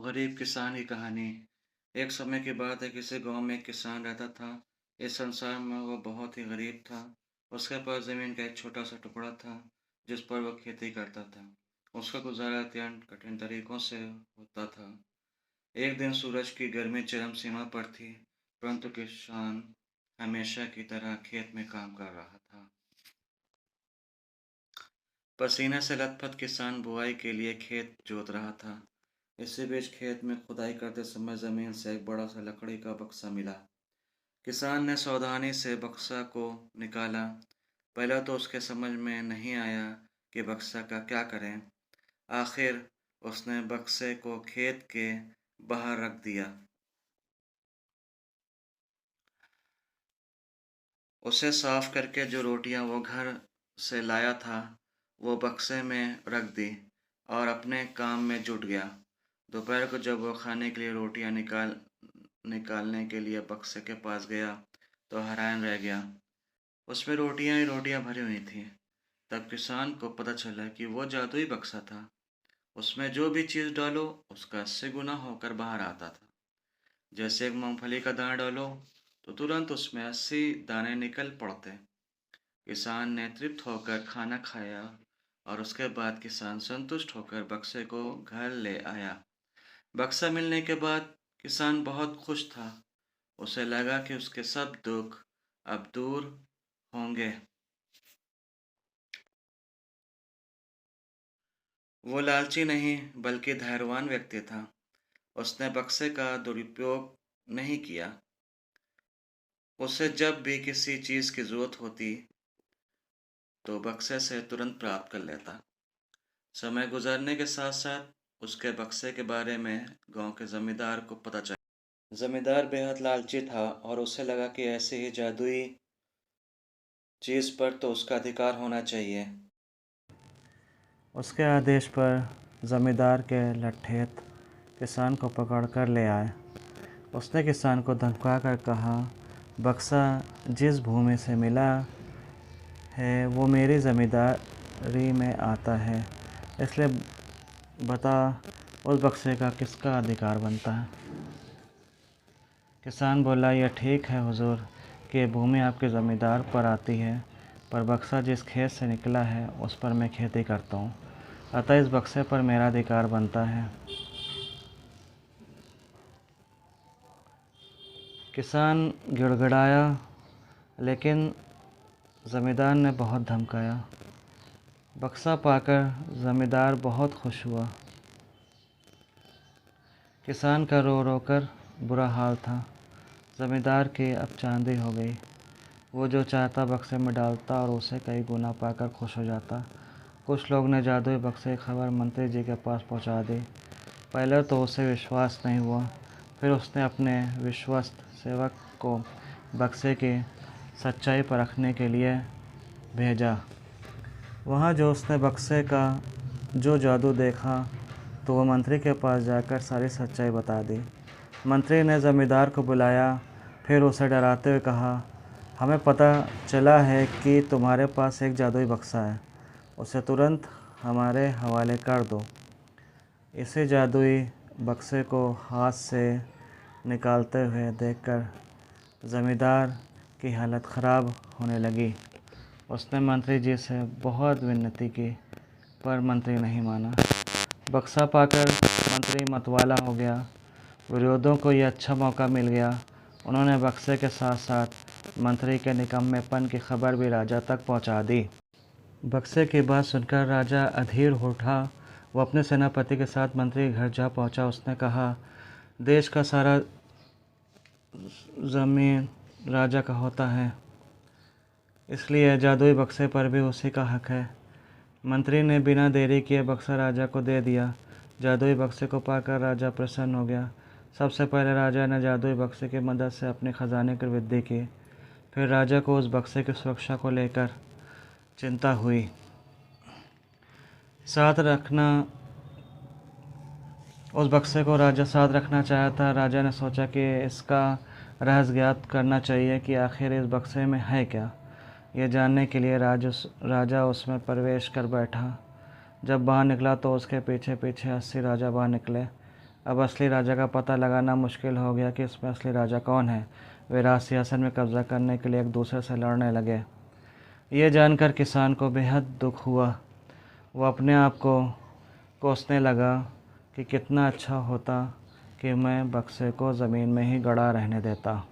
गरीब किसान की कहानी। एक समय की बात है, किसी गांव में एक किसान रहता था। इस संसार में वो बहुत ही गरीब था। उसके पास जमीन का एक छोटा सा टुकड़ा था, जिस पर वो खेती करता था। उसका गुजारा अत्यंत कठिन तरीकों से होता था। एक दिन सूरज की गर्मी चरम सीमा पर थी, परंतु किसान हमेशा की तरह खेत में काम कर रहा था। पसीने से लथपथ किसान बुआई के लिए खेत जोत रहा था। इसी बीच खेत में खुदाई करते समय जमीन से एक बड़ा सा लकड़ी का बक्सा मिला। किसान ने सावधानी से बक्सा को निकाला। पहले तो उसके समझ में नहीं आया कि बक्सा का क्या करें। आखिर उसने बक्से को खेत के बाहर रख दिया। उसे साफ करके जो रोटियां वो घर से लाया था, वो बक्से में रख दी और अपने काम में जुट गया। दोपहर को जब वो खाने के लिए रोटियां निकालने के लिए बक्से के पास गया, तो हैरान रह गया। उसमें रोटियां ही रोटियां भरी हुई थीं। तब किसान को पता चला कि वो जादुई बक्सा था। उसमें जो भी चीज़ डालो, उसका 80 गुना होकर बाहर आता था। जैसे एक मूंगफली का दाना डालो, तो तुरंत उसमें 80 दाने निकल पड़ते। किसान ने तृप्त होकर खाना खाया और उसके बाद किसान संतुष्ट होकर बक्से को घर ले आया। बक्सा मिलने के बाद किसान बहुत खुश था। उसे लगा कि उसके सब दुख अब दूर होंगे। वो लालची नहीं, बल्कि धैर्यवान व्यक्ति था। उसने बक्से का दुरुपयोग नहीं किया। उसे जब भी किसी चीज़ की जरूरत होती, तो बक्से से तुरंत प्राप्त कर लेता। समय गुजरने के साथ साथ उसके बक्से के बारे में गांव के जमींदार को पता चला। जमींदार बेहद लालची था और उसे लगा कि ऐसी ही जादुई चीज़ पर तो उसका अधिकार होना चाहिए। उसके आदेश पर जमींदार के लठेत किसान को पकड़कर ले आए। उसने किसान को धमका कर कहा, बक्सा जिस भूमि से मिला है वो मेरी ज़मींदारी में आता है, इसलिए बता उस बक्से का किसका अधिकार बनता है। किसान बोला, यह ठीक है हुजूर कि भूमि आपके ज़मींदार पर आती है, पर बक्सा जिस खेत से निकला है उस पर मैं खेती करता हूँ, अतः इस बक्से पर मेरा अधिकार बनता है। किसान गिड़गिड़ाया, लेकिन ज़मींदार ने बहुत धमकाया। बक्सा पाकर ज़मींदार बहुत खुश हुआ। किसान का रो रो कर बुरा हाल था। ज़मींदार की अब चांदी हो गई। वो जो चाहता बक्से में डालता और उसे कई गुना पाकर खुश हो जाता। कुछ लोग ने जादुई बक्से की खबर मंत्री जी के पास पहुंचा दी। पहले तो उसे विश्वास नहीं हुआ, फिर उसने अपने विश्वस्त सेवक को बक्से की सच्चाई परखने के लिए भेजा। वहाँ जो उसने बक्से का जो जादू देखा, तो वह मंत्री के पास जाकर सारी सच्चाई बता दी। मंत्री ने ज़मींदार को बुलाया, फिर उसे डराते हुए कहा, हमें पता चला है कि तुम्हारे पास एक जादुई बक्सा है, उसे तुरंत हमारे हवाले कर दो। इसे जादुई बक्से को हाथ से निकालते हुए देखकर ज़मींदार की हालत ख़राब होने लगी। उसने मंत्री जी से बहुत विनती की, पर मंत्री नहीं माना। बक्सा पाकर मंत्री मतवाला हो गया। विरोधियों को यह अच्छा मौका मिल गया। उन्होंने बक्से के साथ साथ मंत्री के निकम्मेपन की खबर भी राजा तक पहुंचा दी। बक्से की बात सुनकर राजा अधीर हो उठा। वो अपने सेनापति के साथ मंत्री के घर जा पहुंचा। उसने कहा, देश का सारा ज़मीन राजा का होता है, इसलिए जादुई बक्से पर भी उसी का हक है। मंत्री ने बिना देरी किए बक्सा राजा को दे दिया। जादुई बक्से को पाकर राजा प्रसन्न हो गया। सबसे पहले राजा ने जादुई बक्से की मदद से अपने खजाने की वृद्धि की। फिर राजा को उस बक्से की सुरक्षा को लेकर चिंता हुई। साथ रखना उस बक्से को राजा साथ रखना चाहा था। राजा ने सोचा कि इसका रहस्य ज्ञात करना चाहिए कि आखिर इस बक्से में है क्या। यह जानने के लिए राजा उसमें प्रवेश कर बैठा। जब बाहर निकला तो उसके पीछे पीछे 80 राजा बाहर निकले। अब असली राजा का पता लगाना मुश्किल हो गया कि इसमें असली राजा कौन है। वे राज सिंहासन में कब्जा करने के लिए एक दूसरे से लड़ने लगे। ये जानकर किसान को बेहद दुख हुआ। वो अपने आप को कोसने लगा कि कितना अच्छा होता कि मैं बक्से को ज़मीन में ही गड़ा रहने देता।